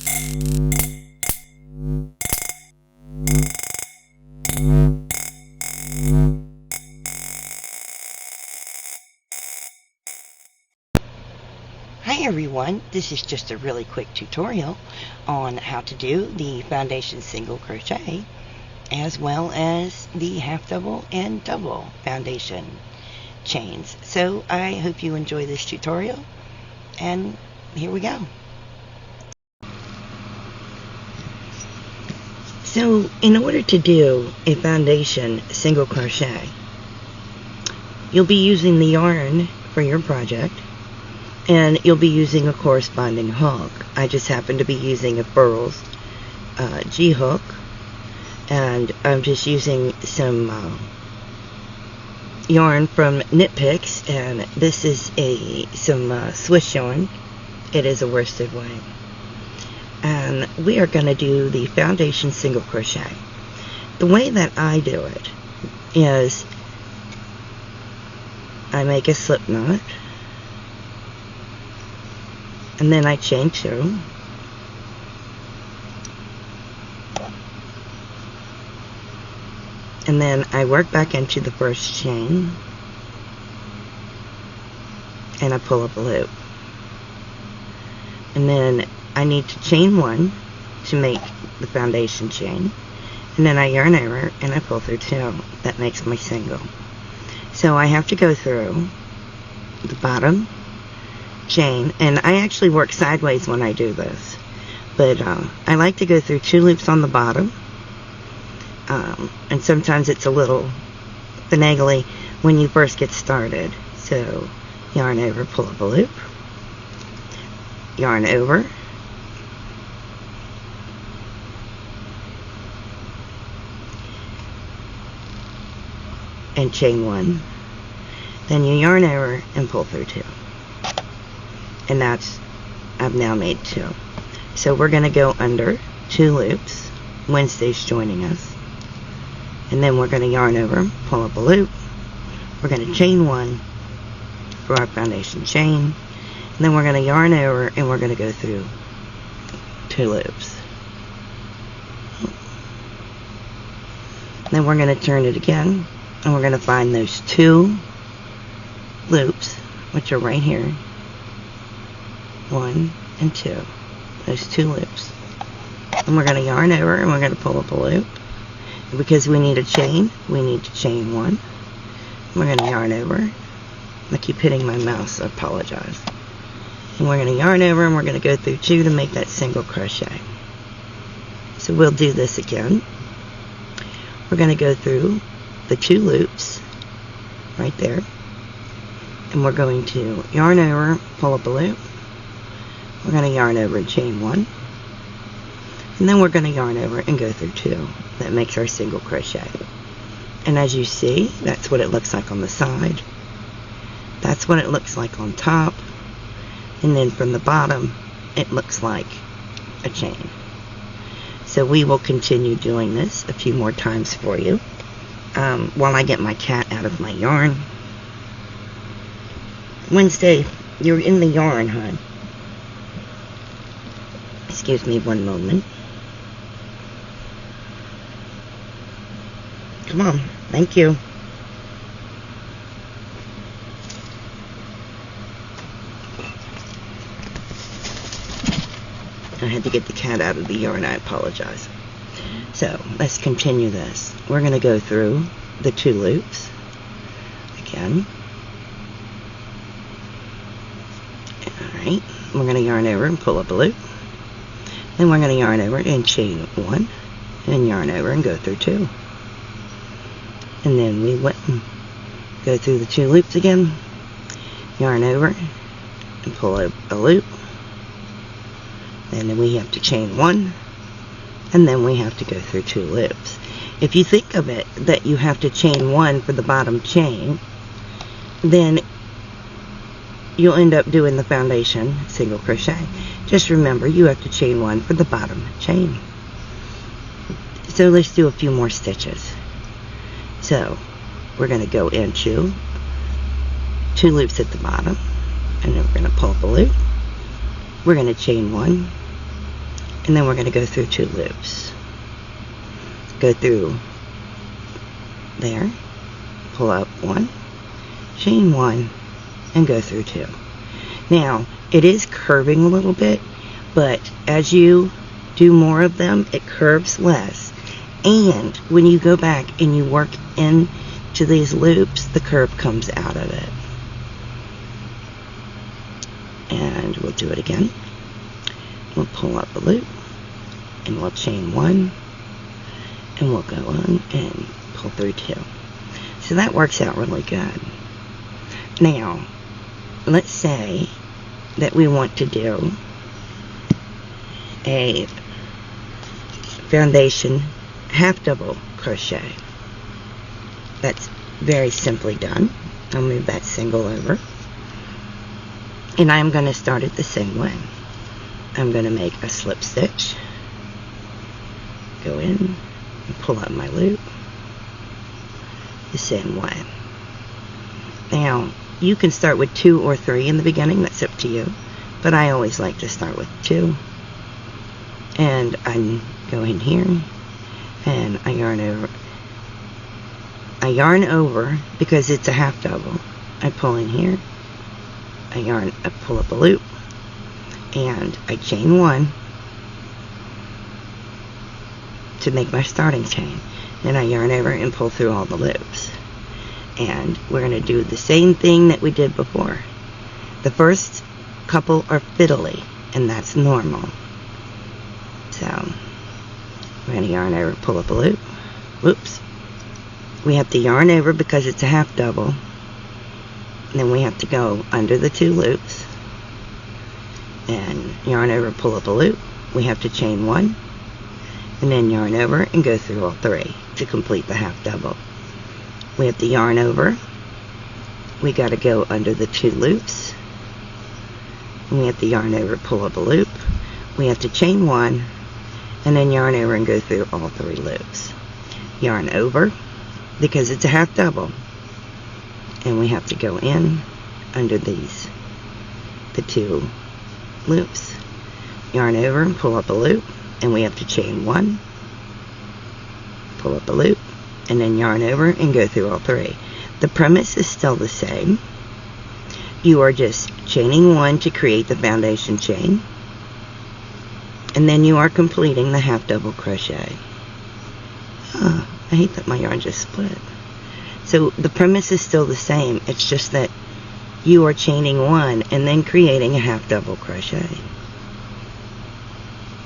Hi everyone, this is just a really quick tutorial on how to do the foundation single crochet as well as the half double and double foundation chains. So I hope you enjoy this tutorial, and here we go. So in order to do a foundation single crochet, you'll be using the yarn for your project, and you'll be using a corresponding hook. I just happen to be using a Burl's G hook, and I'm just using some yarn from Knit Picks, and this is some Swiss yarn. It is a worsted weight, and we are going to do the foundation single crochet. The way that I do it is I make a slip knot, and then I chain 2, and then I work back into the first chain, and I pull up a loop, and then I need to chain 1 to make the foundation chain, and then I yarn over and I pull through 2. That makes my single. So I have to go through the bottom chain, and I actually work sideways when I do this, but I like to go through 2 loops on the bottom, and sometimes it's a little finagly when you first get started. So yarn over, pull up a loop, yarn over, and chain 1, then you yarn over and pull through 2. And I've now made 2. So we're going to go under 2 loops. Wednesday's joining us. And then we're going to yarn over, pull up a loop. We're going to chain 1 for our foundation chain. And then we're going to yarn over and we're going to go through 2 loops. And then we're going to turn it again, and we're going to find those 2 loops, which are right here. 1 and 2, those 2 loops, and we're going to yarn over and we're going to pull up a loop. And because we need a chain, we need to chain 1. We're going to yarn over. I keep hitting my mouse, I apologize. And we're going to yarn over and we're going to go through 2 to make that single crochet. So we'll do this again. We're going to go through the 2 loops right there, and we're going to yarn over, pull up a loop. We're going to yarn over and chain 1, and then we're going to yarn over and go through 2. That makes our single crochet. And as you see, that's what it looks like on the side. That's what it looks like on top. And then from the bottom, it looks like a chain. So we will continue doing this a few more times for you while I get my cat out of my yarn. Wednesday, you're in the yarn, hon. Excuse me one moment. Come on. Thank you. I had to get the cat out of the yarn. I apologize. So let's continue this. We're going to go through the 2 loops again. Alright. We're going to yarn over and pull up a loop. Then we're going to yarn over and chain 1, and yarn over and go through 2. And then we go through the 2 loops again, yarn over and pull up a loop. And then we have to chain 1, and then we have to go through 2 loops. If you think of it that you have to chain 1 for the bottom chain, then you'll end up doing the foundation single crochet. Just remember, you have to chain 1 for the bottom chain. So let's do a few more stitches. So we're going to go into 2 loops at the bottom, and then we're going to pull up a loop. We're going to chain 1, and then we're going to go through 2 loops. Go through there, pull up 1, chain 1, and go through 2. Now, it is curving a little bit, but as you do more of them, it curves less. And when you go back and you work into these loops, the curve comes out of it. And we'll do it again. We'll pull up a loop, and we'll chain 1, and we'll go on and pull through 2. So that works out really good. Now, let's say that we want to do a foundation half double crochet. That's very simply done. I'll move that single over, and I'm going to start it the same way. I'm going to make a slip stitch, go in and pull up my loop the same way. Now, you can start with 2 or 3 in the beginning, that's up to you, but I always like to start with 2. And I go in here and I yarn over because it's a half double. I pull in here, I pull up a loop, and I chain 1 to make my starting chain. Then I yarn over and pull through all the loops. And we're going to do the same thing that we did before. The first couple are fiddly, and that's normal. So we're going to yarn over, pull up a loop. Whoops. We have to yarn over because it's a half double. And then we have to go under the 2 loops and yarn over, pull up a loop. We have to chain 1 and then yarn over and go through all 3 to complete the half double. We have to yarn over. We got to go under the 2 loops. And we have to yarn over, pull up a loop. We have to chain 1 and then yarn over and go through all 3 loops. Yarn over because it's a half double. And we have to go in under the 2 loops. Yarn over and pull up a loop, and we have to chain 1, pull up a loop, and then yarn over and go through all 3. The premise is still the same. You are just chaining 1 to create the foundation chain, and then you are completing the half double crochet. I hate that my yarn just split. So the premise is still the same. It's just that you are chaining 1 and then creating a half double crochet.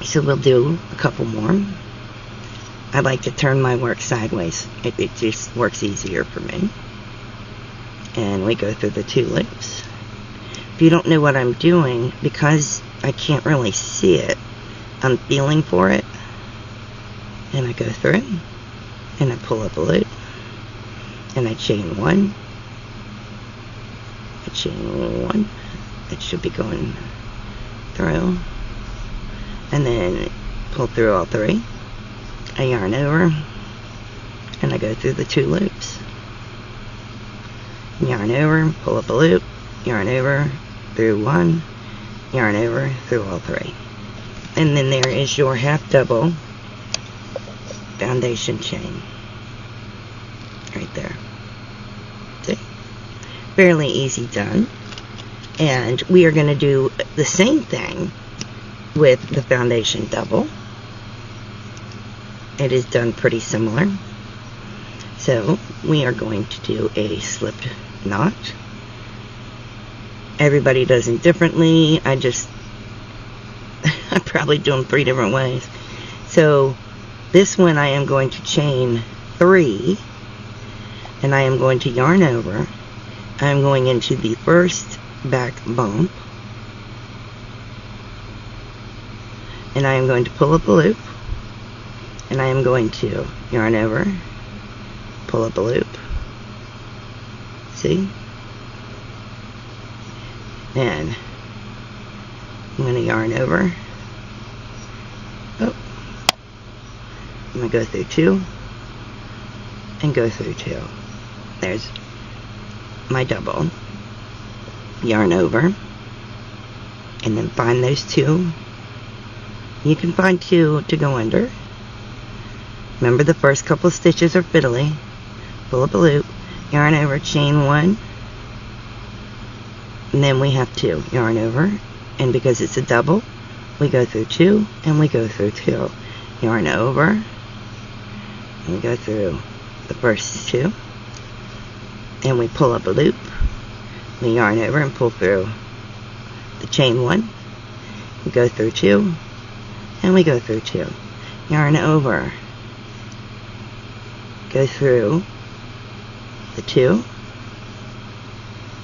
So we'll do a couple more. I like to turn my work sideways. It just works easier for me. And we go through the 2 loops. If you don't know what I'm doing, because I can't really see it, I'm feeling for it. And I go through it, and I pull up a loop, and I chain 1. I chain 1. It should be going through. And then pull through all 3. I yarn over, and I go through the 2 loops. Yarn over, pull up a loop, yarn over, through 1, yarn over, through all 3. And then there is your half double foundation chain. Right there. See? Fairly easy done. And we are going to do the same thing with the foundation double. It is done pretty similar. So we are going to do a slipped knot. Everybody does it differently. I probably do them 3 different ways. So this one I am going to chain 3, and I am going to yarn over. I'm going into the first back bump, and I am going to pull up a loop, and I am going to yarn over, pull up a loop. See? And I'm going to yarn over. Oh. I'm going to go through 2 and go through 2. There's my double. Yarn over, and then find those 2 You can find 2 to go under. Remember, the first couple of stitches are fiddly. Pull up a loop, yarn over, chain 1, and then we have 2. Yarn over, and because it's a double, we go through 2, and we go through 2. Yarn over, and we go through the first 2, and we pull up a loop. We yarn over and pull through the chain 1. We go through 2, and we go through 2. Yarn over, go through the 2,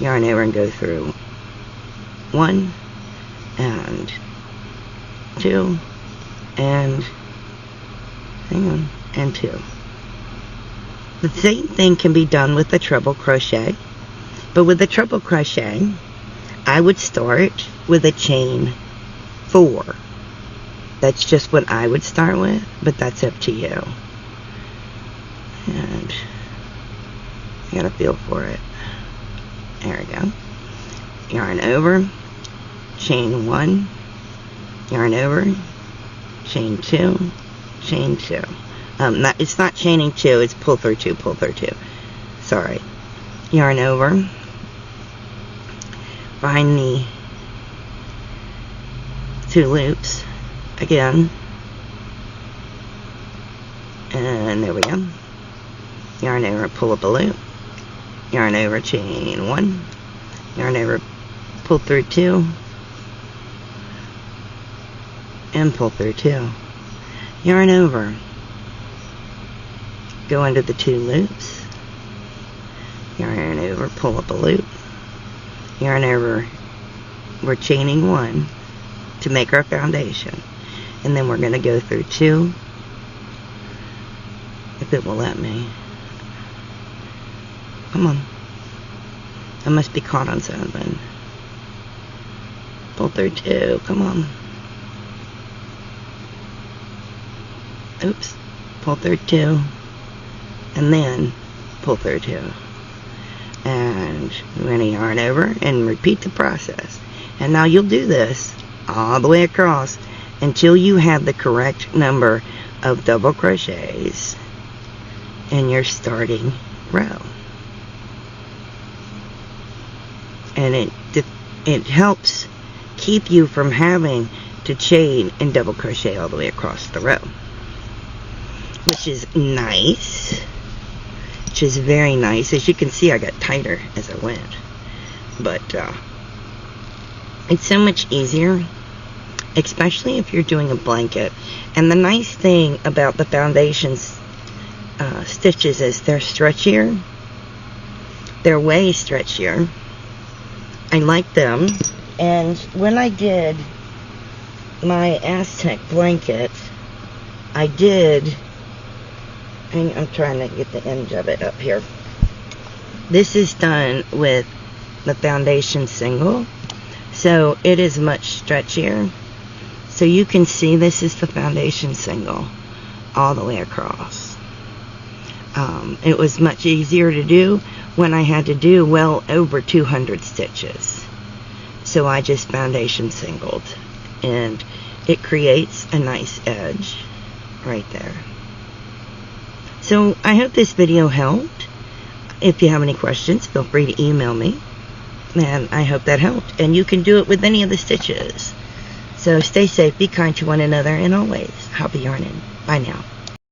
yarn over and go through 1 and 2 and and 2. The same thing can be done with the treble crochet, but with the treble crochet I would start with a chain 4. That's just what I would start with, but that's up to you. And I gotta feel for it. There we go. Yarn over, chain 1, yarn over, chain 2, chain 2. It's not chaining 2, it's pull through 2, pull through 2. Sorry. Yarn over, find the 2 loops again, and there we go. Yarn over, pull up a loop, yarn over, chain 1, yarn over, pull through 2, and pull through 2. Yarn over, go under the 2 loops, yarn over, pull up a loop, yarn over, we're chaining 1 to make our foundation, and then we're going to go through 2, if it will let me. Come on. I must be caught on something. Pull through 2. Come on. Oops. Pull through 2. And then pull through 2. And we're going to yarn over and repeat the process. And now you'll do this all the way across until you have the correct number of double crochets in your starting row. And it helps keep you from having to chain and double crochet all the way across the row, which is nice, which is very nice. As you can see, I got tighter as I went, but it's so much easier, especially if you're doing a blanket. And the nice thing about the foundation stitches is they're stretchier. They're way stretchier. I like them. And when I did my Aztec blanket, I did, I'm trying to get the end of it up here. This is done with the foundation single, so it is much stretchier. So you can see this is the foundation single all the way across. It was much easier to do when I had to do well over 200 stitches. So I just foundation singled, and it creates a nice edge right there. So I hope this video helped. If you have any questions, feel free to email me, and I hope that helped. And you can do it with any of the stitches. So stay safe, be kind to one another, and always happy yarning. Bye now.